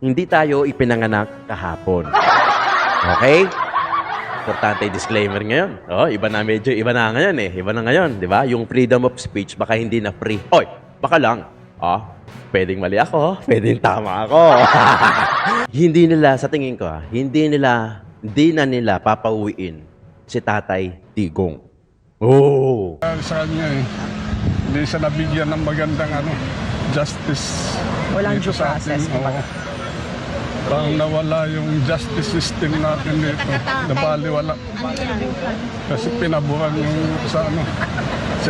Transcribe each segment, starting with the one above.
Hindi tayo ipinanganak kahapon. Okay? Importante disclaimer ngayon. Oh, iba na medyo iba na ngayon eh. Iba na ngayon, di ba? Yung freedom of speech baka hindi na free. Oy, baka lang. Oh, pwedeng mali ako, pwedeng tama ako. Hindi nila sa tingin ko, hindi na nila papauwiin si Tatay Digong. Oh. Sa kanya eh, hindi siya nabigyan ng magandang justice. Walang dito due sa process, atin. Oo. Parang nawala yung justice system natin dito. Nabaliwala. Kasi pinabuhan yung sa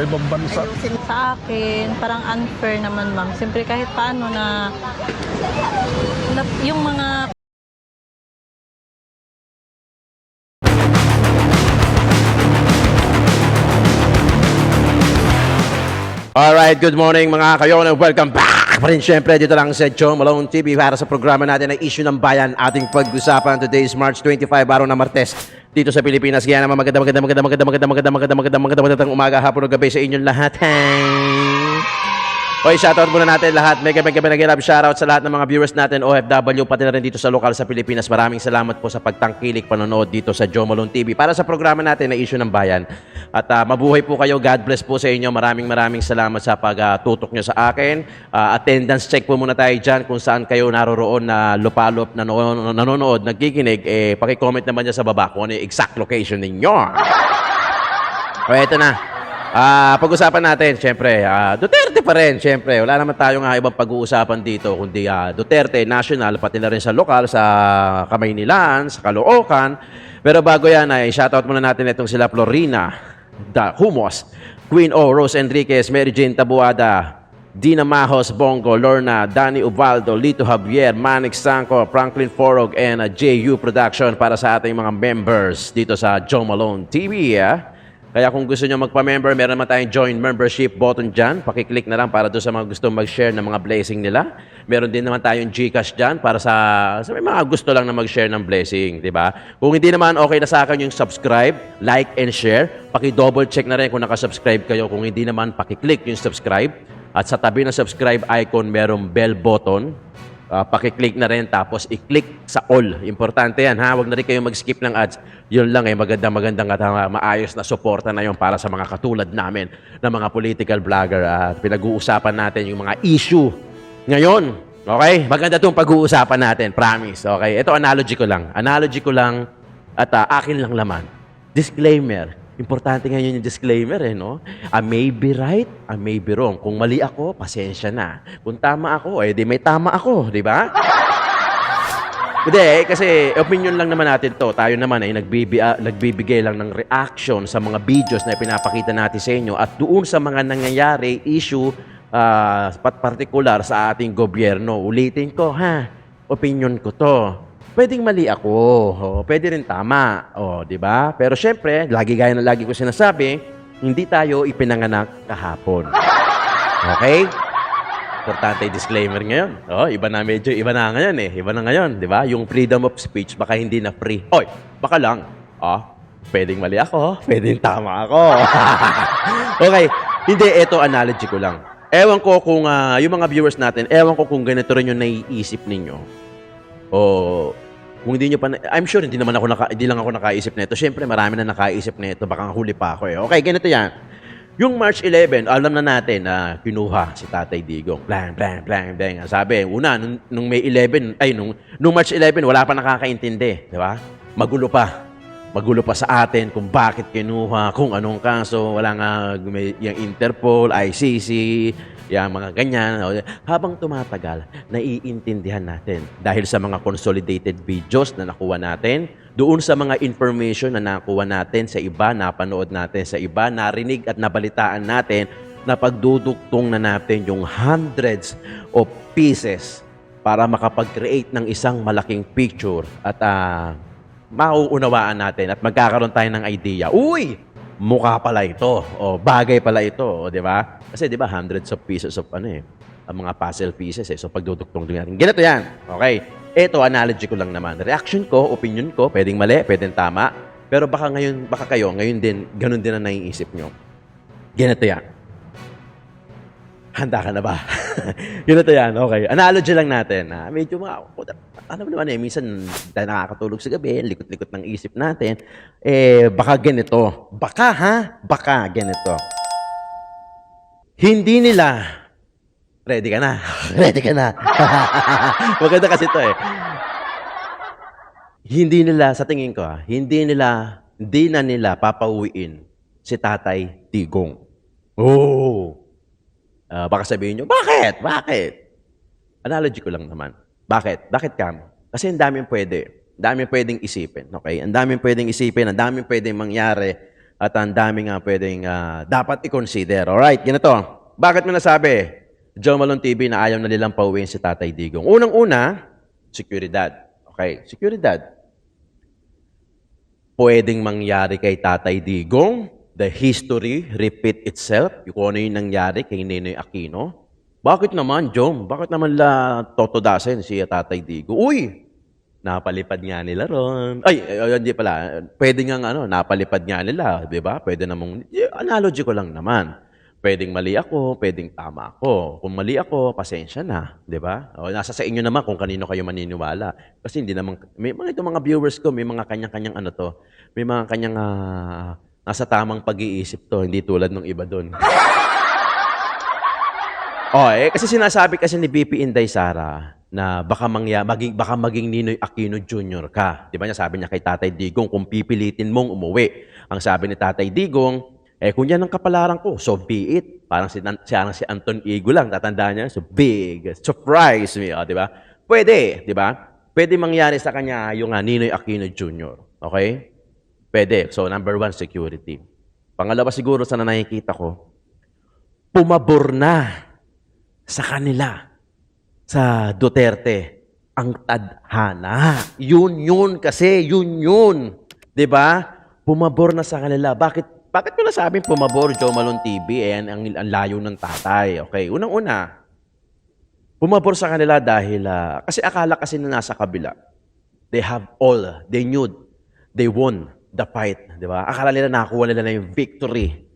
ibang bansa. Sa akin, parang unfair naman, ma'am. Siyempre kahit paano na yung mga Alright, good morning mga kayon and welcome back pa rin syempre dito lang sa Joe Malone TV para sa programa natin na Issue ng Bayan. Ating pag-usapan today is March 25, araw na Martes dito sa Pilipinas. Kaya naman magandang umaga, hapon o gabi sa inyong lahat. Hoy, shoutout muna natin lahat. Mega nag-love shoutout sa lahat ng mga viewers natin, OFW, pati na rin dito sa lokal sa Pilipinas. Maraming salamat po sa pagtangkilik panonood dito sa Joe Malone TV para sa programa natin na Issue ng Bayan. At mabuhay po kayo. God bless po sa inyo. Maraming salamat sa pagtutok nyo sa akin. Attendance check po muna tayo dyan kung saan kayo naroroon na lupalop, nanonood, nagkikinig. Pakicomment naman dyan sa baba kung ano yung exact location ninyo. O, eto na. Pag-usapan natin, syempre, Duterte pa rin, syempre. Wala naman tayong ibang pag-uusapan dito, kundi Duterte National, pati na rin sa lokal, sa Kamaynilan, sa Caloocan. Pero bago yan, shoutout muna natin itong sila Florina, Humos, Queen O, Rose Enriquez, Mary Jane Tabuada, Dina Majos, Bongo, Lorna, Danny Ubaldo, Lito Javier, Manix Sanco, Franklin Forog, and JU Production para sa ating mga members dito sa Joe Malone TV. Kaya kung gusto nyo magpa-member, meron naman tayong join membership button dyan. Pakiclick na lang para doon sa mga gusto mag-share ng mga blessing nila. Meron din naman tayong GCash dyan para sa may mga gusto lang na mag-share ng blessing, di ba? Kung hindi naman okay na sa akin yung subscribe, like, and share, paki-double check na rin kung nakasubscribe kayo. Kung hindi naman, pakiclick yung subscribe. At sa tabi ng subscribe icon, merong bell button. Pakiclick na rin, tapos i-click sa all. Importante yan, ha? Huwag na rin kayo mag-skip ng ads. Yun lang, magandang at maayos na suporta na yun para sa mga katulad namin na mga political vlogger. Pinag-uusapan natin yung mga issue ngayon. Okay? Maganda itong pag-uusapan natin, promise. Okay? Ito, analogy ko lang at akin lang laman. Disclaimer. Importante ngayon yung disclaimer, no? I may be right, I may be wrong. Kung mali ako, pasensya na. Kung tama ako, di may tama ako, di ba? Hindi, kasi opinion lang naman natin to. Tayo naman ay nagbibigay lang ng reaction sa mga videos na pinapakita natin sa inyo at doon sa mga nangyayari, issue, particular sa ating gobyerno. Ulitin ko, opinion ko to. Pwedeng mali ako, pwede rin tama, di ba? Pero syempre, gaya na lagi ko sinasabi, hindi tayo ipinanganak kahapon. Okay? Importante disclaimer ngayon. Medyo iba na ngayon eh. Iba na ngayon, di ba? Yung freedom of speech baka hindi na free. Oy, baka lang. Pwedeng mali ako, pwedeng tama ako. Okay, hindi, ito analogy ko lang. Ewan ko kung yung mga viewers natin, ewan ko kung ganito rin yung naiisip ninyo. Kung hindi nyo pa, I'm sure hindi lang ako nakaisip nito. Siyempre, marami na nakaisip nito. Baka huli pa ako eh. Okay, ganito yan. Yung March 11, alam na natin na kinuha si Tatay Digong. Blang. Sabi, una, nung May 11, nung March 11, wala pa nakakaintindi. Di ba? Magulo pa sa atin kung bakit kinuha, kung anong kaso. Wala nga yung Interpol, ICC, yung mga ganyan. Habang tumatagal, naiintindihan natin dahil sa mga consolidated videos na nakuha natin, doon sa mga information na nakuha natin sa iba, napanood natin sa iba, narinig at nabalitaan natin, na pagdudugtong na natin yung hundreds of pieces para makapag-create ng isang malaking picture at mauunawaan natin at magkakaroon tayo ng idea. Uy! Mukha pala ito, bagay pala ito, di ba? Kasi di ba, hundreds of pieces of ang mga puzzle pieces So pagduduktong natin. Ganito yan. Okay. Ito, analogy ko lang naman. Reaction ko, opinion ko, pwedeng mali, pwedeng tama. Pero baka kayo, ngayon din, ganun din ang naiisip nyo. Ganito yan. Handa ka na ba? Ganito yan, okay. Analogy lang natin. Medyo ano naman minsan nakakatulog sa gabi, likot-likot ng isip natin. Baka ganito. Baka ganito. Hindi nila, ready ka na? Ready ka na? Maganda kasi ito eh. Hindi nila, sa tingin ko hindi na nila papauwiin si Tatay Digong. Oh! Baka sabihin nyo, bakit? Bakit? Analogy ko lang naman. Bakit? Bakit kamo? Kasi ang daming pwede. Ang daming pwedeng isipin. Okay? Ang daming pwedeng isipin, ang daming pwedeng mangyari, at ang daming pwedeng dapat i-consider. Alright, ganito. Bakit mo nasabi, Joe Malone TV, na ayaw na nilang pauwiin si Tatay Digong? Unang-una, seguridad. Okay, seguridad. Pwedeng mangyari kay Tatay Digong, the history repeat itself, kung ano yung nangyari kay Ninoy Aquino. Bakit naman, Jom? Bakit naman totodasin si Tatay Digong? Uy! Napalipad nga nila ron. Ay, hindi pala. Pwede nga napalipad nga nila. Di ba? Pwede namang, analogy ko lang naman. Pwedeng mali ako, pwedeng tama ako. Kung mali ako, pasensya na. Di ba? O, nasa sa inyo naman kung kanino kayo maniniwala. Kasi hindi naman, may mga viewers ko, may mga kanyang-kanyang may mga kanyang nasa tamang pag-iisip to, hindi tulad ng iba doon. Kasi sinasabi kasi ni BP Inday Sara na baka maging Ninoy Aquino Jr. ka. Di ba niya, sabi niya kay Tatay Digong, kung pipilitin mong umuwi. Ang sabi ni Tatay Digong, kung yan ang kapalaran ko, so be it. Parang si Anton Igo lang, tatandaan niya, so big, surprise me. Di ba? Pwede, di ba? Pwede mangyari sa kanya yung Ninoy Aquino Jr. Okay? Pwede. So, number 1, security. Pangalawa siguro sa nakikita ko, pumabor na sa kanila, sa Duterte, ang tadhana. Yun kasi, yun. Diba? Pumabor na sa kanila. Bakit ko nasabing pumabor, Joe Malone TV? Ang layo ng tatay. Okay, unang-una, pumabor sa kanila dahil, kasi akala kasi na nasa kabila, they have all, they won the fight, di ba? Akala nila nakakuha nila na yung victory.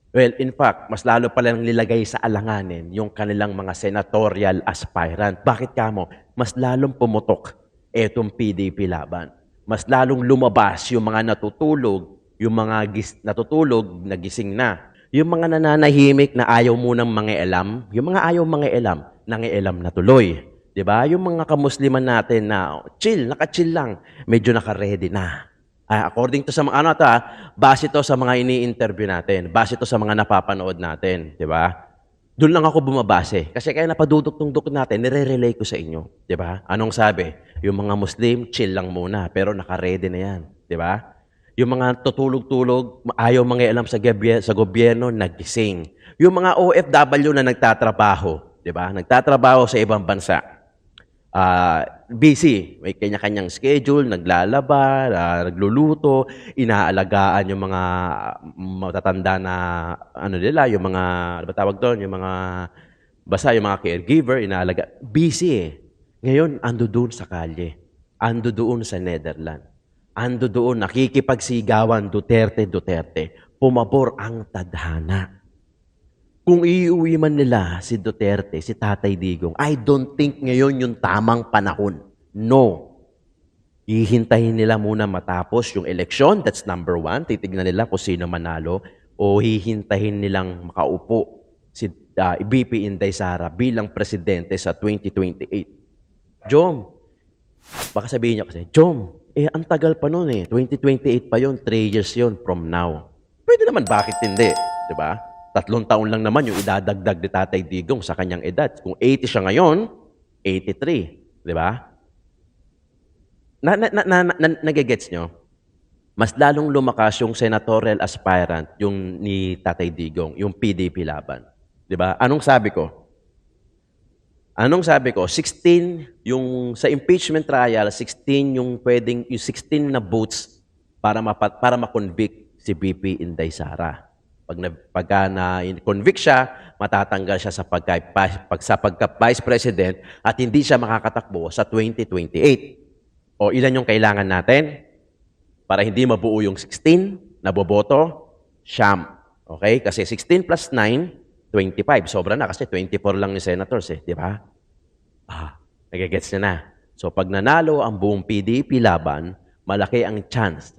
Well, in fact, mas lalo pa lang nilagay sa alanganin yung kanilang mga senatorial aspirant. Bakit kamo? Mas lalong pumutok etong PDP laban. Mas lalong lumabas yung mga natutulog, yung mga natutulog, nagising na. Yung mga nananahimik na ayaw munang mangialam, yung mga ayaw mangialam, nangialam na tuloy. Di ba? Yung mga kamusliman natin na naka-chill lang, medyo naka-ready na. According to sa mga base to sa mga ini-interview natin, base to sa mga napapanood natin, di ba? Doon lang ako bumabase. Kasi kaya napaduduk-tunduk natin, nire-relay ko sa inyo, di ba? Anong sabi? Yung mga Muslim, chill lang muna, pero naka-ready na yan, di ba? Yung mga tutulog-tulog, ayaw mangialam sa gobyerno, nagising. Yung mga OFW na nagtatrabaho, di ba? Nagtatrabaho sa ibang bansa. Busy. May kanya-kanyang schedule, naglalaba, nagluluto, inaalagaan yung mga matatanda na nila, yung mga, tawag doon, yung mga caregiver, inaalaga. Busy Ngayon, ando doon sa kalye. Ando doon sa Netherlands. Ando doon, nakikipagsigawan, Duterte. Pumabor ang tadhana. Kung iuwi man nila si Duterte, si Tatay Digong, I don't think ngayon yung tamang panahon. No. Hihintahin nila muna matapos yung eleksyon. That's number 1. Titignan nila kung sino manalo. O hihintahin nilang makaupo si BP Inday Sara bilang presidente sa 2028. Jom, baka sabihin niya kasi, Jom, ang tagal pa nun 2028 pa yun, 3 years yun from now. Pwede naman, bakit hindi? Diba? 3 taon lang naman yung idadagdag ni Tatay Digong sa kanyang edad. Kung 80 siya ngayon, 83. Di ba? Nagigets nyo? Mas lalong lumakas yung senatorial aspirant, yung ni Tatay Digong, yung PDP laban. Di ba? Anong sabi ko? 16, yung sa impeachment trial, 16 yung pwedeng, yung 16 na votes para ma-convict si BP Inday Sara. Pagka na-convict siya, matatanggal siya sa pagka-Vice President at hindi siya makakatakbo sa 2028. O ilan yung kailangan natin? Para hindi mabuo yung 16 na boboto, siyam. Okay? Kasi 16 plus 9, 25. Sobra na kasi 24 lang ni senators eh, di ba? Nagigets niya na. So pag nanalo ang buong PDP laban, malaki ang chance,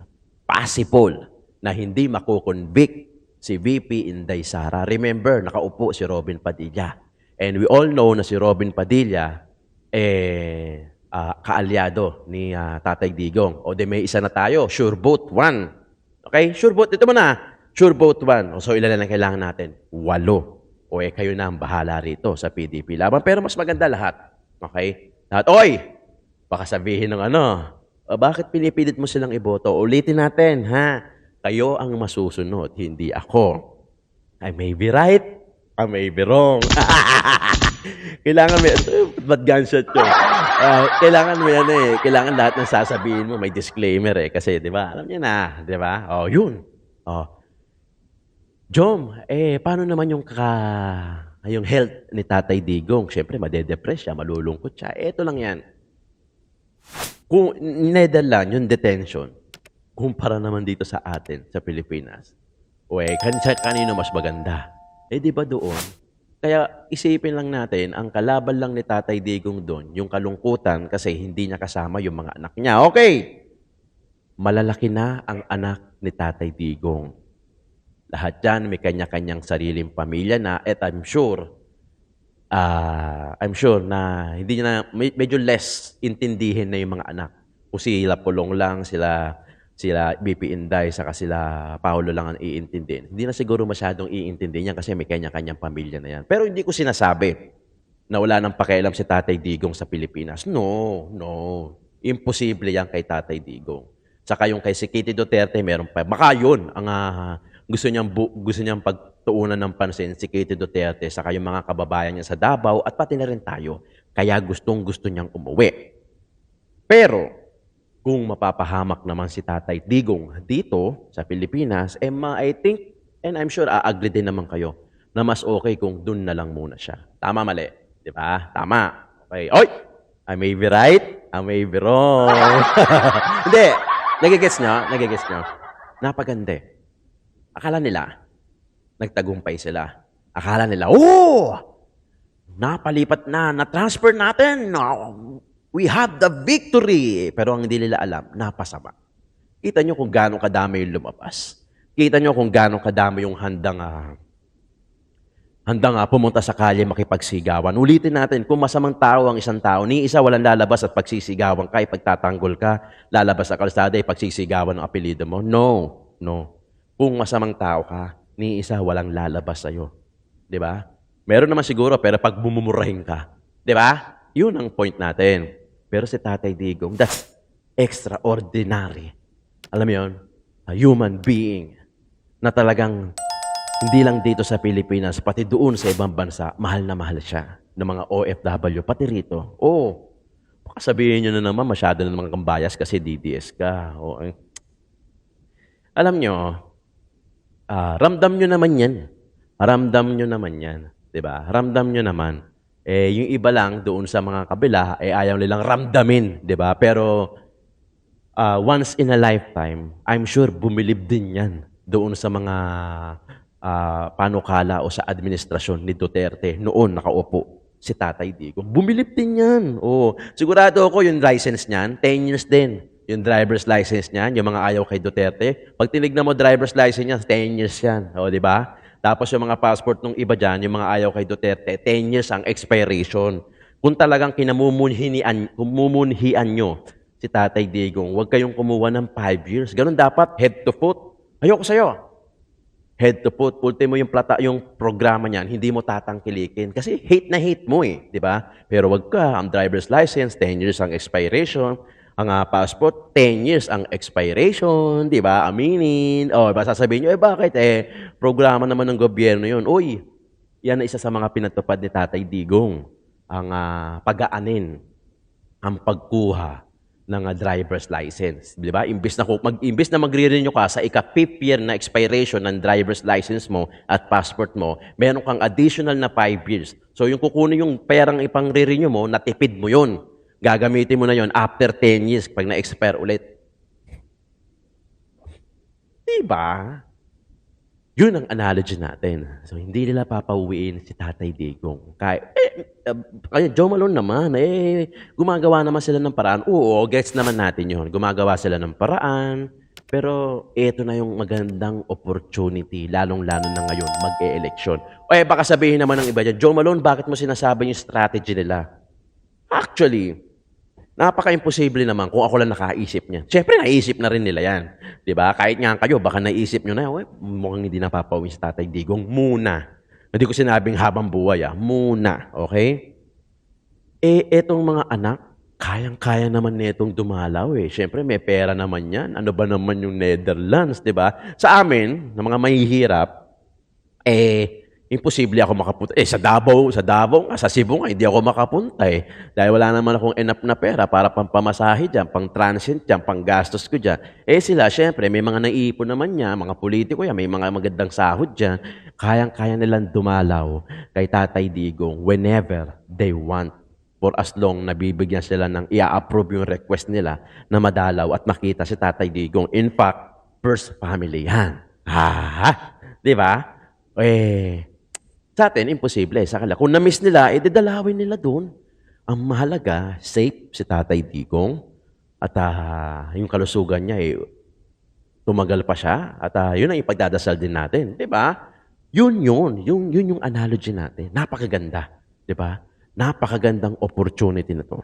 possible, na hindi makukonvict si VP Inday Sara. Remember, nakaupo si Robin Padilla. And we all know na si Robin Padilla, kaalyado ni Tatay Digong. O may isa na tayo, sure vote 1. Okay? Sure vote, dito mo na. Sure vote 1. So ilan na lang kailangan natin? 8. O kayo na ang bahala rito sa PDP laban. Pero mas maganda lahat. Okay? Lahat, oy! Baka sabihin ng bakit pinipilit mo silang iboto? Ulitin natin, ha? Kayo ang masusunod, hindi ako. I may be right, I may be wrong. Kailangan may, ba't gunshot yun? Kailangan mo yan Kailangan lahat ng sasabihin mo, may disclaimer Kasi, di ba, alam niya na, di ba? Yun. Jom, paano naman yung health ni Tatay Digong? Siyempre, madedepress siya, malulungkot siya. Ito lang yan. Kung Netherlands, yung detention, kumpara naman dito sa atin, sa Pilipinas, kanino mas maganda? Di ba doon? Kaya isipin lang natin, ang kalaban lang ni Tatay Digong doon, yung kalungkutan kasi hindi niya kasama yung mga anak niya. Okay, malalaki na ang anak ni Tatay Digong. Lahat yan, may kanya-kanyang sariling pamilya na, at I'm sure na hindi na, medyo less intindihin na yung mga anak. Kung sila Pulong lang, sila BP Inday, saka sila Paulo lang ang iintindihin. Hindi na siguro masyadong iintindihin yan kasi may kanya-kanyang pamilya na yan. Pero hindi ko sinasabi na wala nang pakialam si Tatay Digong sa Pilipinas. No. Imposible yan kay Tatay Digong. Saka yung kay si Kitty Duterte, meron pa. Baka yun ang gusto niyang pagtuunan ng pansin si Kitty Duterte saka yung mga kababayan niya sa Davao at pati na rin tayo. Kaya gusto niyang umuwi. Pero kung mapapahamak naman si Tatay Digong dito sa Pilipinas, I think, and I'm sure agree din naman kayo, na mas okay kung dun na lang muna siya. Tama, mali? Di ba? Tama. Okay. Oy! I may be right, I may be wrong. Hindi. Nagigets niyo? Napaganda. Akala nila, nagtagumpay sila. Akala nila, napalipat na-transfer natin. We have the victory. Pero ang hindi nila alam, napasama. Kita nyo kung gaano kadami yung lumabas. Kita nyo kung gaano kadami yung handang pumunta sa kalye makipagsigawan. Ulitin natin, kung masamang tao ang isang tao, ni isa walang lalabas at pagsisigawan ka, ipagtatanggol ka, lalabas sa kalsada, pagsisigawan ng apelido mo. No. Kung masamang tao ka, ni isa walang lalabas sa'yo. Di ba? Meron naman siguro, pero pag bumumurahin ka. Di ba? Yun ang point natin. Pero si Tatay Digong, that's extraordinary. Alam mo yun? A human being na talagang hindi lang dito sa Pilipinas, pati doon sa ibang bansa, mahal na mahal siya ng mga OFW, pati rito. Baka sabihin nyo na naman, masyado na naman kang bias kasi DDS ka. Alam nyo, ramdam nyo naman yan. Diba? Ramdam nyo naman. Yung iba lang doon sa mga kabila, ayaw nilang ramdamin. Diba? Pero once in a lifetime, I'm sure bumilib din yan doon sa mga panukala o sa administrasyon ni Duterte noon nakaupo si Tatay Digong. Bumilib din yan. Sigurado ako yung license niyan, 10 years din. Yung driver's license niyan, yung mga ayaw kay Duterte. Pag tinignan mo driver's license niya, 10 years yan. Di ba? Tapos yung mga passport ng iba dyan, yung mga ayaw kay Duterte, 10 years ang expiration. Kung talagang kumumunhian nyo si Tatay Digong, huwag kayong kumuha ng 5 years. Ganun dapat, head to foot. Ayoko sa'yo. Head to foot. Ultimo yung programa niyan, hindi mo tatangkilikin. Kasi hate na hate mo di ba? Pero wag ka, ang driver's license, 10 years ang expiration. Ang passport, 10 years ang expiration, di ba? Aminin. Sasabihin nyo, bakit? Programa naman ng gobyerno yun. Yan na isa sa mga pinatupad ni Tatay Digong. Ang pag-aanin, ang pagkuha ng driver's license. Di ba? Imbis na magre-renew ka sa ika-5th year na expiration ng driver's license mo at passport mo, meron kang additional na 5 years. So yung kukunin yung perang ipang-renew mo, natipid mo yun. Gagamitin mo na yon after 10 years pag na-expire ulit. Diba? Yun ang analogy natin. So, hindi nila papauwiin si Tatay Digong. Kaya Joe Malone naman, gumagawa naman sila ng paraan. Oo, gets naman natin yun. Gumagawa sila ng paraan. Pero ito na yung magandang opportunity, lalong-lalo na ngayon, mag-e-eleksyon. Baka sabihin naman ng iba dyan, Joe Malone, bakit mo sinasabi yung strategy nila? Actually, napaka-imposible naman kung ako lang nakaisip niya. Siyempre, naisip na rin nila yan. Di ba? Kahit nga kayo, baka naisip nyo na, mukhang hindi napapawin si Tatay Digong. Muna. Hindi ko sinabing habang buhay, muna. Okay? Etong mga anak, kayang-kaya naman netong dumalaw eh. Siyempre, may pera naman yan. Ano ba naman yung Netherlands, di ba? Sa amin, na mga mahihirap, imposible ako makapunta. Sa Davao, sa Cebu nga, hindi ako makapunta eh. Dahil wala naman akong enough na pera para pampamasahe dyan, pang transit dyan, pang gastos ko dyan. Sila, syempre, may mga naiipon naman niya, mga politiko yan, may mga magandang sahod dyan. Kayang-kaya nilang dumalaw kay Tatay Digong whenever they want. For as long na bibigyan sila ng i-approve yung request nila na madalaw at makita si Tatay Digong. In fact, first family yan. Di ba? Sa atin, imposible. Sa kanila. Kung na-miss nila, dadalawin nila doon. Ang mahalaga, safe si Tatay Digong. At yung kalusugan niya, tumagal pa siya. At yun ang ipagdadasal din natin. Di ba? Yun yung analogy natin. Napakaganda. Di ba? Napakagandang opportunity na to.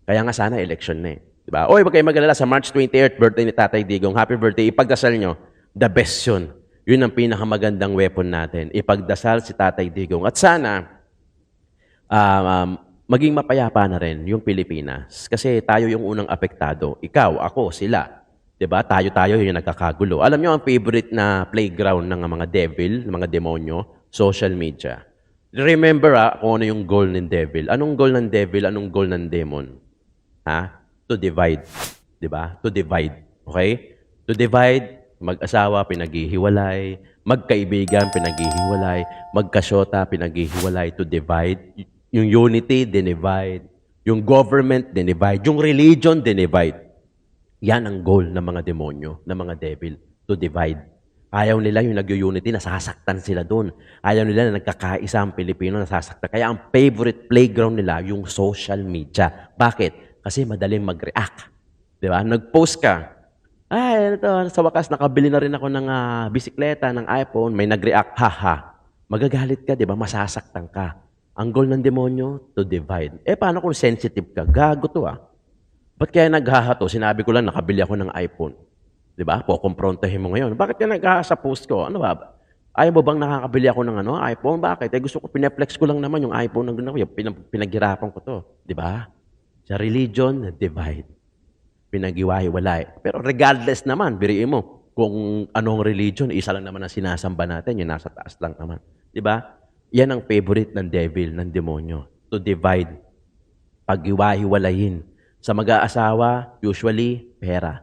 Kaya nga sana election na eh. Di ba? Wag kayo mag-alala sa March 28th, birthday ni Tatay Digong. Happy birthday. Ipagdasal nyo. The best yun. Yun ang pinakamagandang weapon natin. Ipagdasal si Tatay Digong. At sana, maging mapayapa na rin yung Pilipinas. Kasi tayo yung unang apektado. Ikaw, ako, sila. Diba? Tayo yung nagkakagulo. Alam nyo ang favorite na playground ng mga devil, ng mga demonyo? Social media. Remember kung ano yung goal ng devil. Anong goal ng devil? Anong goal ng demon? To divide. Diba? To divide. Okay? To divide. Mag-asawa, pinaghihiwalay. Magkaibigan, pinaghihiwalay. Magkasyota, pinaghihiwalay. To divide. Yung unity, dinivide. Yung government, dinivide. Yung religion, dinivide. Yan ang goal ng mga demonyo, ng mga devil. To divide. Ayaw nila yung nag-unity, nasasaktan sila doon. Ayaw nila na nagkakaisa ang Pilipino, nasasaktan. Kaya ang favorite playground nila, yung social media. Bakit? Kasi madaling mag-react. Diba? Nag-post ka. Ito, sa wakas, nakabili na rin ako ng bisikleta, ng iPhone, may nag-react, haha. Magagalit ka, di ba? Masasaktan ka. Ang goal ng demonyo, to divide. Paano kung sensitive ka? Gago to Ba't kaya naghahato? Sinabi ko lang, nakabili ako ng iPhone. Di ba? Kukumprontahin mo ngayon. Bakit ka naghaha sa post ko? Ano ba? Ayaw mo bang nakakabili ako ng iPhone? Bakit? Gusto ko, pineflex ko lang naman yung iPhone ng pinaghirapan ko to. Di ba? Sa religion, divide. Pinaghiwa-hiwalay. Pero regardless naman, biriin mo, kung anong religion, isa lang naman ang sinasamba natin, yung nasa taas lang naman. Di ba? Yan ang favorite ng devil, ng demonyo. To divide. Paghiwa-hiwalayin. Sa mag-aasawa, usually, pera.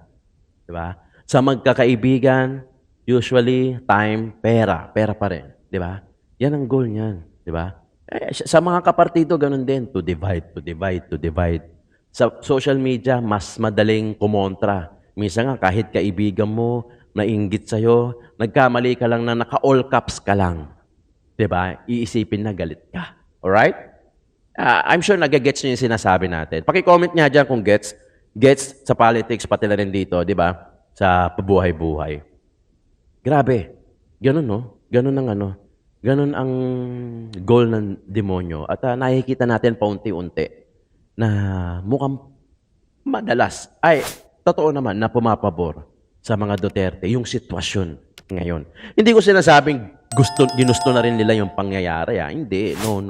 Di ba? Sa magkakaibigan, usually, time, pera. Pera pa rin. Di ba? Yan ang goal niyan. Di ba? Sa mga kapartido, ganun din. To divide, to divide, to divide. Sa social media, mas madaling kumontra. Minsan nga, kahit kaibigan mo, nainggit sa'yo, nagkamali ka lang na naka-all caps ka lang. Diba? Iisipin na galit ka. Alright? I'm sure nag-gets nyo yung sinasabi natin. Paki-comment niya dyan kung gets sa politics, pati na rin dito, di ba? Sa pabuhay-buhay. Grabe. Ganun, no? Ganun ang goal ng demonyo. At nakikita natin paunti-unti na mukhang madalas, totoo naman na pumapabor sa mga Duterte yung sitwasyon ngayon. Hindi ko sinasabing ginusto na rin nila yung pangyayari. Hindi, no.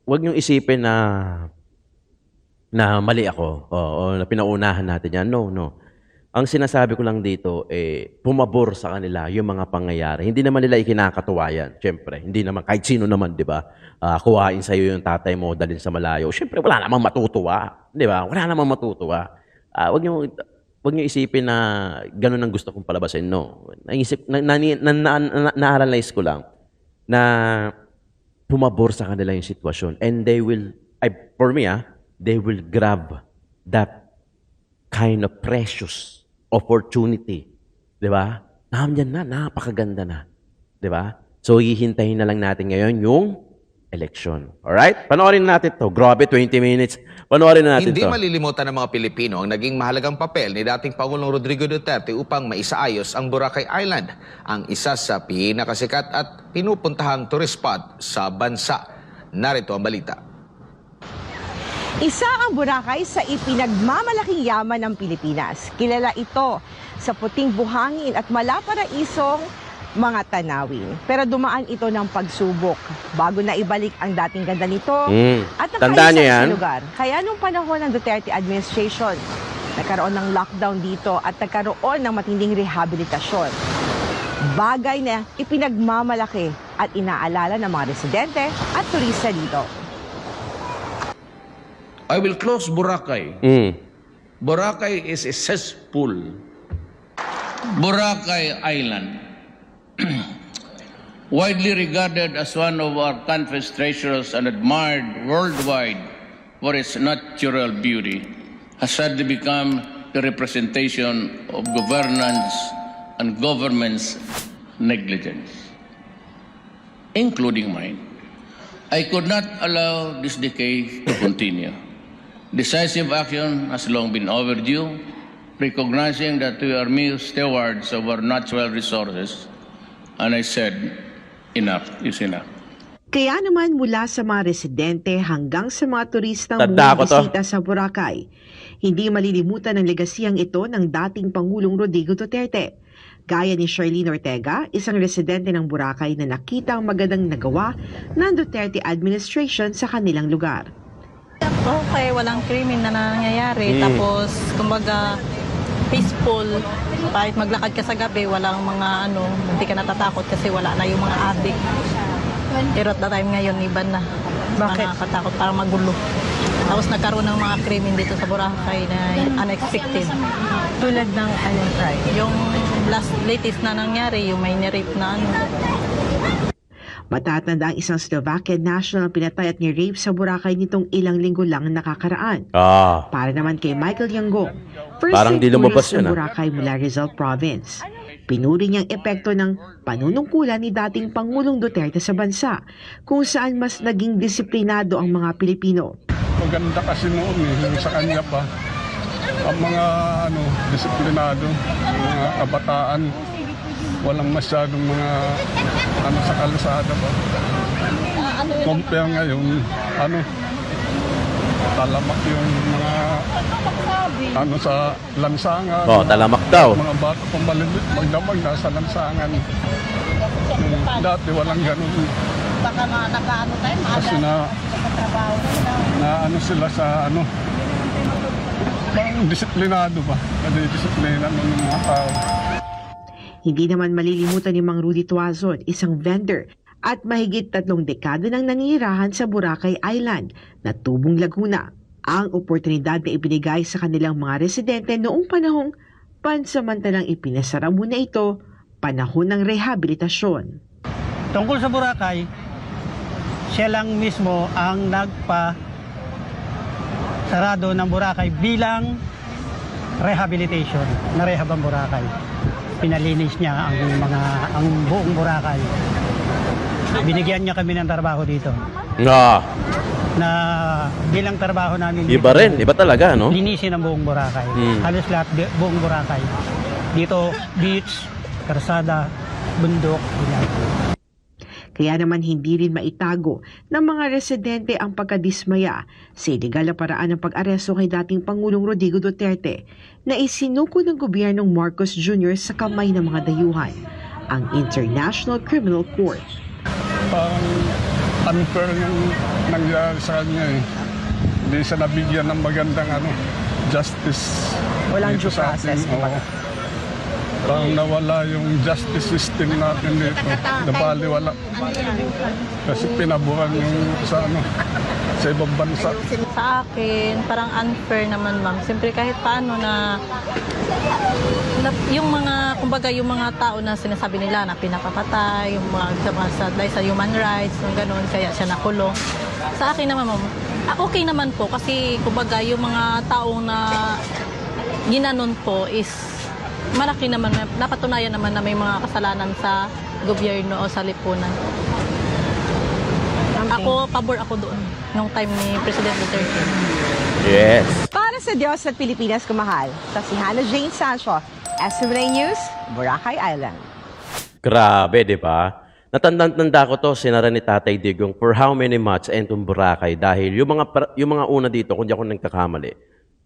Huwag niyong isipin na mali ako o na pinaunahan natin yan. No. Ang sinasabi ko lang dito, pumabor sa kanila yung mga pangyayari. Hindi naman nila ikinakatuwa yan. Siyempre, hindi naman, kahit sino naman, di ba? Kuhain sa'yo yung tatay mo, dalhin sa malayo. Siyempre, wala namang matutuwa. Di ba? Wala namang matutuwa. Huwag niyo isipin na ganun ang gusto kong palabasin. No. Na-analyze ko lang na pumabor sa kanila yung sitwasyon. And they will, for me, they will grab that kind of precious opportunity. Di ba? Nandiyan na, napakaganda na. Di ba? So, hihintayin na lang natin ngayon yung election. Alright? Panoorin natin to. Grabe, 20 minutes. Panoorin na natin Hindi to. malilimutan ng mga Pilipino ang naging mahalagang papel ni dating Pangulong Rodrigo Duterte upang maisaayos ang Boracay Island, ang isa sa pinakasikat at pinupuntahang tourist spot sa bansa. Narito ang balita. Isa ang Boracay sa ipinagmamalaking yaman ng Pilipinas. Kilala ito sa puting buhangin at malaparaisong mga tanawin. Pero dumaan ito ng pagsubok bago na ibalik ang dating ganda nito at Tandaan niyo nakaisa yan? sa lugar. Kaya nung panahon ng Duterte administration, nagkaroon ng lockdown dito at nagkaroon ng matinding rehabilitasyon. Bagay na ipinagmamalaki at inaalala ng mga residente at turista dito. I will close Boracay. Boracay is a cesspool. Boracay Island, widely regarded as one of our country's treasures and admired worldwide for its natural beauty, has sadly become the representation of governance and government's negligence, including mine. I could not allow this decay to continue. Decisive action has long been overdue, recognizing that we are mere stewards of our natural resources. And I said, enough is enough. Kaya naman mula sa mga residente hanggang sa mga turistang Tanda ko to. bumibisita sa Boracay, hindi malilimutan ang legasiyang ito ng dating Pangulong Rodrigo Duterte. Gaya ni Charlene Ortega, isang residente ng Boracay na nakita ang magandang nagawa ng Duterte administration sa kanilang lugar. Okay, walang krimen na nangyayari. Tapos, kumbaga, peaceful. Kahit maglakad ka sa gabi, walang mga hindi ka natatakot kasi wala na yung mga adik. Pero at the time ngayon, iba na. Bakit? Nakakatakot, parang magulo. Tapos nagkaroon ng mga krimen dito sa Boracay na unexpected. Tulad ng anong crime? Yung latest na nangyari, yung may nirape na Matatanda ang isang Slovakian national ang pinatay at ni-rape sa Boracay nitong ilang linggo lang nakakaraan. Para naman kay Michael Yanggong, first Parang di time lumabas tourist yun, ng Boracay mula Rizal Province. Pinuri niyang epekto ng panunungkulan ni dating Pangulong Duterte sa bansa, kung saan mas naging disiplinado ang mga Pilipino. Maganda kasi noon yung sa kanya pa. Ang mga disiplinado, mga kabataan, walang masyadong mga sa kalsada ba. Compare ngayon, talamak yung mga sa lansangan. Talamak daw. Mga bata pang maliliit, magdamag nasa lansangan. Dati walang ganun. Baka nakaano tayo, Kasi na sila sa parang disiplinado ba? Kasi disiplina ng mga tao. Hindi naman malilimutan ni Mang Rudy Tuazon, isang vendor at mahigit 3 dekada nang nanirahan sa Boracay Island na Tubong Laguna. Ang oportunidad na ibinigay sa kanilang mga residente noong panahong pansamantalang ipinasara muna ito, panahon ng rehabilitasyon. Tungkol sa Boracay, siya lang mismo ang sarado ng Boracay bilang rehabilitation, na-rehab ang Boracay. Pinalinis niya ang buong Boracay. Binigyan niya kami ng trabaho dito. Na bilang trabaho namin dito, Iba rin, iba talaga, no? linisin ang buong Boracay. Halos lahat buong Boracay. Dito, beach, karsada, bundok, ganyan. Kaya naman hindi rin maitago ng mga residente ang pagkadismaya sa iligal na paraan ng pag-aresto kay dating Pangulong Rodrigo Duterte na isinuko ng gobyernong Marcos Jr. sa kamay ng mga dayuhan, ang International Criminal Court. Parang unfair yung nangyari sa kanya eh. Hindi siya nabigyan ng magandang justice. Walang dito due sa process, atin. Oo. Parang nawala yung justice system natin dito. Nabaliwala. Kasi pinabuhan yung sa ibang bansa. Sa akin, parang unfair naman, ma'am. Siyempre kahit paano na yung mga, kumbaga yung mga tao na sinasabi nila na pinapapatay, yung mga dahil sa human rights, yung ganun, kaya siya nakulong. Sa akin naman, ma'am, okay naman po kasi kumbaga yung mga taong na ginanon po is malaki naman, napatunayan naman na may mga kasalanan sa gobyerno o sa lipunan. Ako, pabor ako doon nung time ni President Duterte. Yes. Para sa Diyos at Pilipinas kumahal, sa si Hannah Jane Sancho, SMNA News, Boracay Island. Grabe, di ba? Natandang-tanda ko to, sinara ni Tatay Digong for how many months entong Boracay dahil yung mga una dito, kung di ako nagkakamali,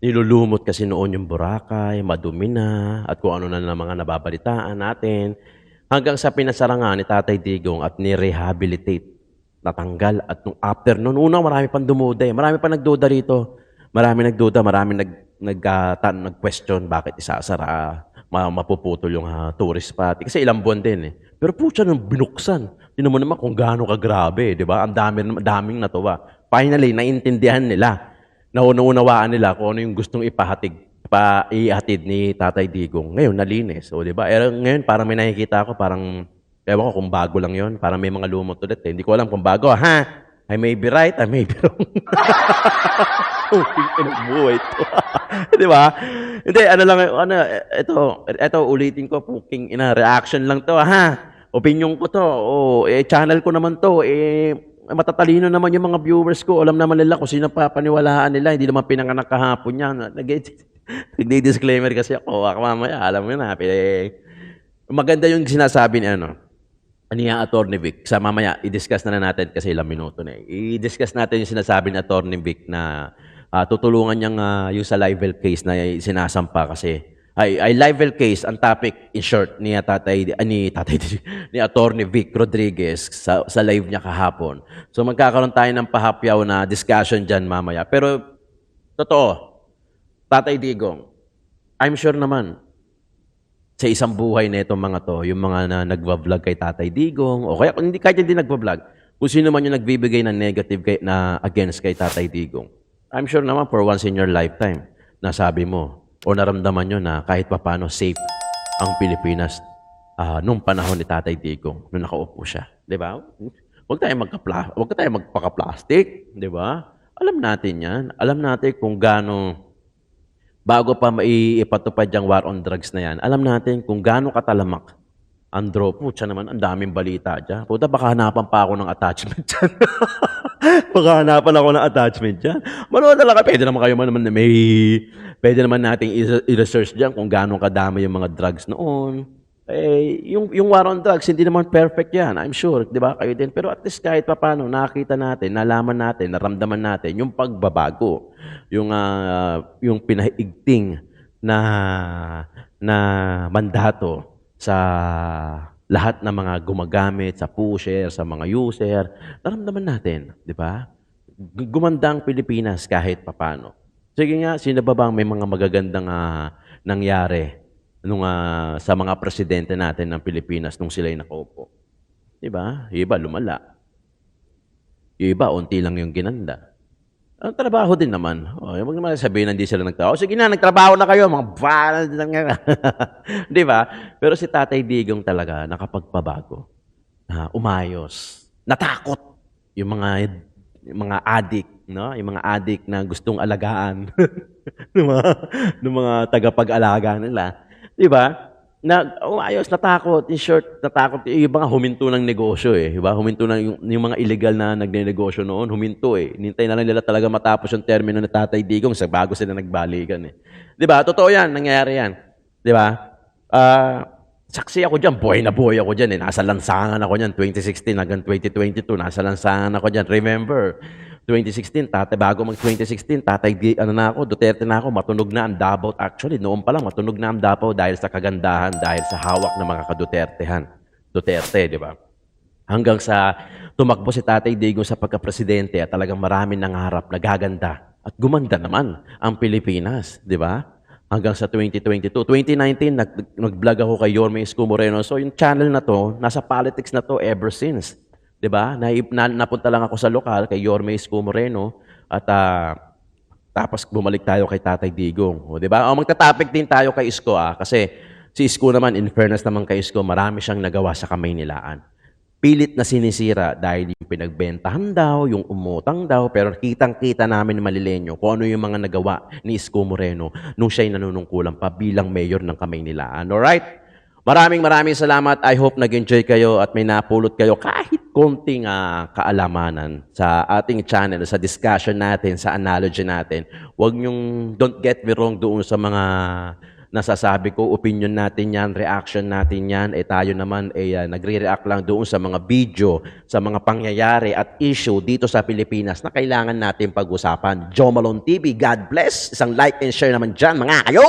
nilulumot kasi noon yung Boracay, madumi na, at kung ano na ng mga nababalitaan natin, hanggang sa pinasara nga ni Tatay Digong at ni-rehabilitate, natanggal. At nung after noon, unang marami pang dumuda eh. Marami pa nagduda rito. Marami nagduda, marami nag-question bakit isasara, mapuputol yung tourist spot. Kasi ilang buwan din eh. Pero putya nung binuksan, tinan mo naman kung gaano kagrabe, di ba? Ang daming natuwa. Finally, naintindihan nila, naunawaan nila kung ano yung gustong ihatid ni Tatay Digong. Ngayon, nalinis. O, di ba? Ngayon, parang may nakikita ako, parang, ewan ko kung bago lang yon, parang may mga lumot ulit eh. Hindi ko alam kung bago, ha? I may be right, I may be wrong. Buhay ito. Di ba? Hindi, ito, ulitin ko, puking reaction lang to, ha? Opinion ko to, channel ko naman to, matatalino naman yung mga viewers ko, alam naman nila kung sino papaniwalaan nila, hindi naman pinanganak kahapon yan. Nag-disclaimer kasi ako, mamaya, alam mo na, maganda yung sinasabi ni Attorney Vic. Sa mamaya, i-discuss na natin kasi ilang minuto na i-discuss natin yung sinasabi ni Attorney Vic na tutulungan niyang yung sa libel case na sinasampa kasi ay libel case ang topic in short ni Attorney Vic Rodriguez sa live niya kahapon. So magkakaroon tayo ng pahapyaw na discussion diyan mamaya. Pero totoo, Tatay Digong, I'm sure naman sa isang buhay na itong mga to, yung mga na nagva-vlog kay Tatay Digong, o kaya kahit hindi nagva-vlog, kung sino man yung nagbibigay ng negative na against kay Tatay Digong, I'm sure naman for once in your lifetime, nasabi mo, o naramdaman nyo na kahit paano safe ang Pilipinas nung panahon ni Tatay Digong, nung nakaupo siya. Di ba? Huwag tayo magpaka-plastic. Di ba? Alam natin yan. Alam natin kung gaano bago pa maipatupad yung war on drugs na yan, alam natin kung gaano katalamak ang draw. Putya naman, ang daming balita dyan. Puta, baka hanapan pa ako ng attachment dyan. Baka hanapan ako ng attachment dyan. Manood na lang kayo. Pwede naman nating i-research dyan kung gaano kadami yung mga drugs noon. Yung war on drugs, hindi naman perfect yan. I'm sure, di ba? Kayo din. Pero at least kahit pa paano, nakita natin, nalaman natin, naramdaman natin yung pagbabago. Yung pinaigting na mandato sa lahat ng mga gumagamit, sa pusher, sa mga user. Naramdaman natin, di ba? Gumanda ang Pilipinas kahit papano. Sige nga, sino ba bang may mga magagandang nangyari sa mga presidente natin ng Pilipinas nung sila'y nakaupo? Di ba? Yung iba, lumala. Yung iba, unti lang yung ginanda. Ang trabaho din naman. Huwag naman sabihin na hindi sila nagtrabaho. Sige na, nagtrabaho na kayo, mga bala. Di ba? Pero si Tatay Digong talaga nakapagpabago. Umayos. Natakot. Yung mga addict, no? Yung mga addict na gustong alagaan ng mga tagapag-alaga nila. Di ba? Umayos, natakot. In short, natakot. Yung iba nga huminto ng negosyo eh. Diba? Huminto na yung mga illegal na nagnenegosyo noon, huminto eh. Nintay na lang nila talaga matapos yung termino ni Tatay Digong sa bago sila nagbalikan eh. Di ba? Totoo yan, nangyayari yan. Di ba? Saksi ako dyan, buhay na buhay ako dyan eh. Nasa lansangan ako dyan, 2016 hanggang 2022, nasa lansangan ako dyan. Remember, 2016, bago mag-2016, Duterte na ako, matunog na ang Davao. Actually, noon pa lang, matunog na ang Davao dahil sa kagandahan, dahil sa hawak ng mga kadutertehan. Duterte, di ba? Hanggang sa tumakbo si Tatay Digong sa pagka-presidente at talagang maraming nangarap, nagaganda. At gumanda naman ang Pilipinas, di ba? Hanggang sa 2022. 2019, nag-vlog ako kay Yorme Isko Moreno. So, yung channel na to, nasa politics na to ever since. Diba? Napunta lang ako sa lokal kay Yorme Isko Moreno at tapos bumalik tayo kay Tatay Digong. O, diba? Magta-topic din tayo kay Isko kasi si Isko naman, in fairness naman kay Isko, marami siyang nagawa sa Kamaynilaan. pilit na sinisira dahil yung pinagbentahan daw, yung umutang daw, pero kitang-kita namin Malilenyo kung ano yung mga nagawa ni Isko Moreno nung siya'y nanunungkulan pa bilang mayor ng Kamaynilaan. Alright? Maraming salamat. I hope nag-enjoy kayo at may napulot kayo kahit konting kaalamanan sa ating channel, sa discussion natin, sa analogy natin. Huwag niyong, don't get me wrong doon sa mga nasasabi ko, opinion natin yan, reaction natin yan, tayo naman nagre-react lang doon sa mga video, sa mga pangyayari at issue dito sa Pilipinas na kailangan natin pag-usapan. Joe Malone TV, God bless. Isang like and share naman dyan, mga kayo!